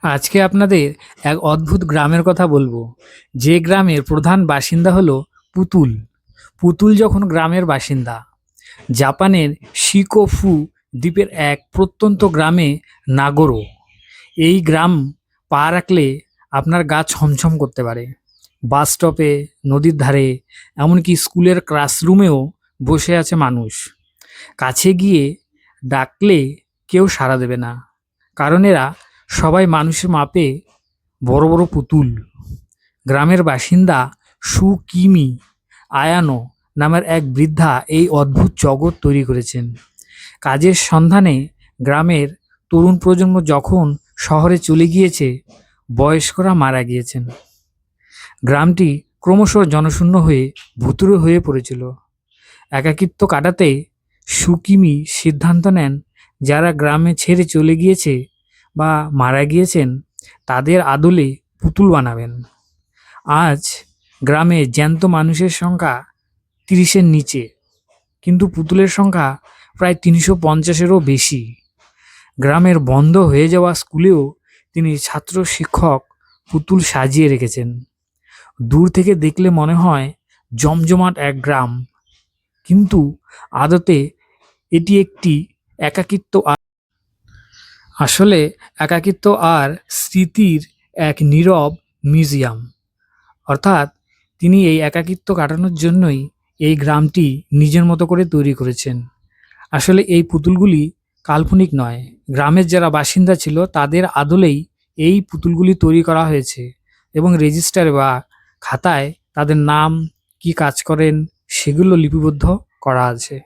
আজকে আপনাদের এক অদ্ভুত গ্রামের কথা বলবো। যে গ্রামের প্রধান বাসিন্দা হলো পুতুল। পুতুল যখন গ্রামের বাসিন্দা, জাপানের শিকোফু দ্বীপের এক প্রত্যন্ত গ্রামে নাগোরো। এই গ্রাম পা রাখলে আপনার গা ছমছম করতে পারে। বাস স্টপে, নদীর ধারে, এমনকি স্কুলের ক্লাসরুমেও বসে আছে মানুষ। কাছে গিয়ে ডাকলে কেউ সাড়া দেবে না, কারণ এরা সবাই মানুষের মাপে বড় বড় পুতুল। গ্রামের বাসিন্দা সুকিমি আয়ানো নামের এক বৃদ্ধা এই অদ্ভুত জগৎ তৈরি করেছেন। কাজের সন্ধানে গ্রামের তরুণ প্রজন্ম যখন শহরে চলে গিয়েছে, বয়স্করা মারা গিয়েছেন। গ্রামটি ক্রমশ জনশূন্য হয়ে ভুতুড়ে হয়ে পড়েছিল। একাকিত্ব কাটাতে সুকিমি সিদ্ধান্ত নেন, যারা গ্রামে ছেড়ে চলে গিয়েছে বা মারা গিয়েছেন তাদের আদলে পুতুল বানাবেন। আজ গ্রামে জ্যান্ত মানুষের সংখ্যা ৩০-এর নিচে, কিন্তু পুতুলের সংখ্যা প্রায় ৩৫০-এরও বেশি। গ্রামের বন্ধ হয়ে যাওয়া স্কুলেও তিনি ছাত্র শিক্ষক পুতুল সাজিয়ে রেখেছেন। দূর থেকে দেখলে মনে হয় জমজমাট এক গ্রাম, কিন্তু আদতে এটি একটি একাকিত্ব আসলে একাকিত্ব আর স্মৃতির এক নীরব মিউজিয়াম। অর্থাৎ তিনি এই একাকিত্ব কাটানোর জন্যই এই গ্রামটি নিজের মতো করে তৈরি করেছেন। আসলে এই পুতুলগুলি কাল্পনিক নয়, গ্রামের যারা বাসিন্দা ছিল তাদের আদলেই এই পুতুলগুলি তৈরি করা হয়েছে, এবং রেজিস্টারে বা খাতায় তাদের নাম, কি কাজ করেন সেগুলো লিপিবদ্ধ করা আছে।